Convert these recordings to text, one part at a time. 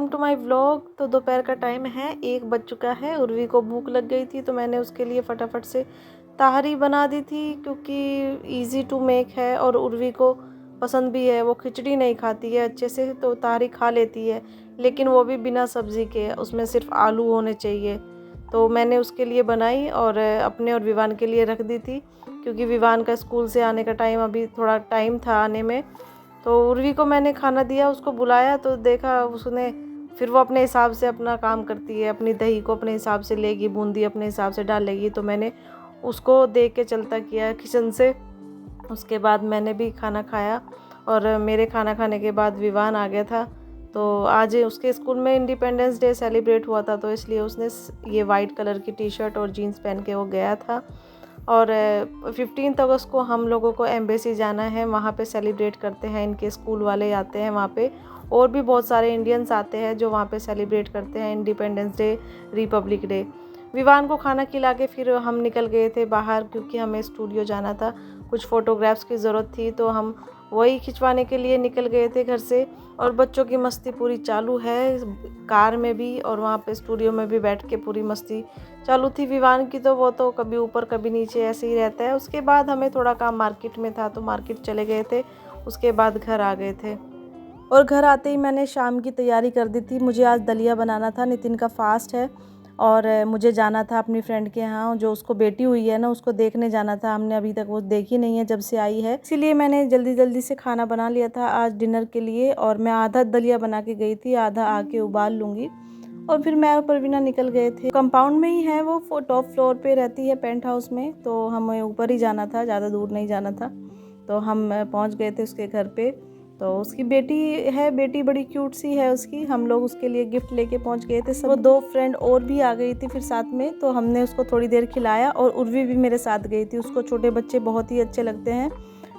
Welcome to my vlog. तो दोपहर का टाइम है, 1 बज चुका है। उर्वी को भूख लग गई थी तो मैंने उसके लिए फटाफट से ताहरी बना दी थी, क्योंकि इजी टू मेक है और उर्वी को पसंद भी है। वो खिचड़ी नहीं खाती है अच्छे से, तो ताहरी खा लेती है, लेकिन वो भी बिना सब्ज़ी के, उसमें सिर्फ आलू होने चाहिए। तो मैंने उसके लिए बनाई और अपने और विवान के लिए रख दी थी, क्योंकि विवान का स्कूल से आने का टाइम, अभी थोड़ा टाइम था आने में। तो उर्वी को मैंने खाना दिया, उसको बुलाया तो देखा उसने, फिर वो अपने हिसाब से अपना काम करती है। अपनी दही को अपने हिसाब से लेगी, बूंदी अपने हिसाब से डालेगी। तो मैंने उसको देख के चलता किया किचन से। उसके बाद मैंने भी खाना खाया और मेरे खाना खाने के बाद विवान आ गया था। तो आज उसके स्कूल में इंडिपेंडेंस डे सेलिब्रेट हुआ था, तो इसलिए उसने ये वाइट कलर की टी शर्ट और जीन्स पहन के वो गया था। और 15 अगस्त को हम लोगों को एम्बेसी जाना है, वहाँ पे सेलिब्रेट करते हैं। इनके स्कूल वाले आते हैं वहाँ पे, और भी बहुत सारे इंडियंस आते हैं जो वहाँ पे सेलिब्रेट करते हैं independence day, republic day. Vivaan को खाना खिला के फिर हम निकल गए थे बाहर, क्योंकि हमें स्टूडियो जाना था, कुछ फ़ोटोग्राफ्स की ज़रूरत थी, तो हम वही खिंचवाने के लिए निकल गए थे घर से। और बच्चों की मस्ती पूरी चालू है, कार में भी और वहाँ पे स्टूडियो में भी बैठ के पूरी मस्ती चालू थी विवान की। तो वो तो कभी ऊपर कभी नीचे ऐसे ही रहता है। उसके बाद हमें थोड़ा काम मार्केट में था, तो मार्केट चले गए थे। उसके बाद घर आ गए थे, और घर आते ही मैंने शाम की तैयारी कर दी थी। मुझे आज दलिया बनाना था, नितिन का फास्ट है, और मुझे जाना था अपनी फ्रेंड के यहाँ, जो उसको बेटी हुई है ना, उसको देखने जाना था। हमने अभी तक वो देखी नहीं है जब से आई है, इसीलिए मैंने जल्दी जल्दी से खाना बना लिया था आज डिनर के लिए। और मैं आधा दलिया बना के गई थी, आधा आके उबाल लूँगी। और फिर मैं और परवीना निकल गए थे। कंपाउंड में ही है वो, टॉप फ्लोर पे रहती है, पेंट हाउस में, तो हमें ऊपर ही जाना था, ज़्यादा दूर नहीं जाना था। तो हम पहुंच गए थे उसके घर पे। तो उसकी बेटी है, बेटी बड़ी क्यूट सी है उसकी। हम लोग उसके लिए गिफ्ट लेके पहुंच गए थे सब। वो 2 फ्रेंड और भी आ गई थी फिर साथ में, तो हमने उसको थोड़ी देर खिलाया। और उर्वी भी मेरे साथ गई थी, उसको छोटे बच्चे बहुत ही अच्छे लगते हैं,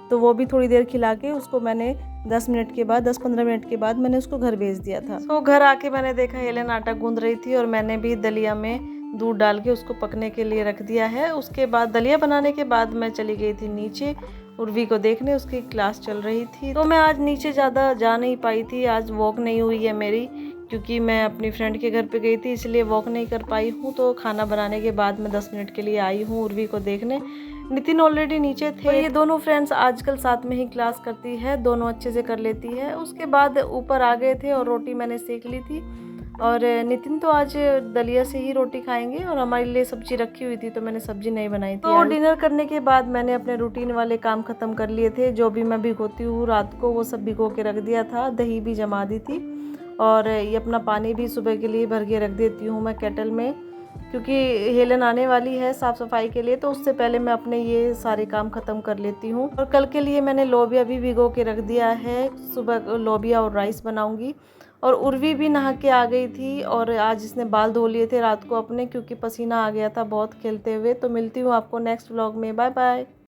तो वो भी थोड़ी देर खिला के उसको मैंने 10 मिनट के बाद, 10-15 मिनट के बाद मैंने उसको घर भेज दिया था। तो घर आके मैंने देखा हेलेन आटा गूंद रही थी, और मैंने भी दलिया में दूध डाल के उसको पकने के लिए रख दिया है। उसके बाद दलिया बनाने के बाद मैं चली गई थी नीचे उर्वी को देखने, उसकी क्लास चल रही थी। तो मैं आज नीचे ज़्यादा जा नहीं पाई थी, आज वॉक नहीं हुई है मेरी, क्योंकि मैं अपनी फ्रेंड के घर पे गई थी, इसलिए वॉक नहीं कर पाई हूँ। तो खाना बनाने के बाद मैं 10 मिनट के लिए आई हूँ उर्वी को देखने। नितिन ऑलरेडी नीचे थे। ये दोनों फ्रेंड्स आजकल साथ में ही क्लास करती है, दोनों अच्छे से कर लेती है। उसके बाद ऊपर आ गए थे और रोटी मैंने सेक ली थी। और नितिन तो आज दलिया से ही रोटी खाएंगे, और हमारे लिए सब्जी रखी हुई थी, तो मैंने सब्जी नहीं बनाई थी। तो डिनर करने के बाद मैंने अपने रूटीन वाले काम ख़त्म कर लिए थे। जो भी मैं भिगोती हूँ रात को, वो सब भिगो के रख दिया था, दही भी जमा दी थी। और ये अपना पानी भी सुबह के लिए भर के रख देती हूँ मैं केटल में, क्योंकि हेलन आने वाली है साफ़ सफाई के लिए, तो उससे पहले मैं अपने ये सारे काम ख़त्म कर लेती हूँ। और कल के लिए मैंने लोबिया भी भिगो के रख दिया है, सुबह लोबिया और राइस बनाऊँगी। और उर्वी भी नहा के आ गई थी, और आज इसने बाल धो लिए थे रात को अपने, क्योंकि पसीना आ गया था बहुत खेलते हुए। तो मिलती हूँ आपको नेक्स्ट व्लॉग में, बाय बाय।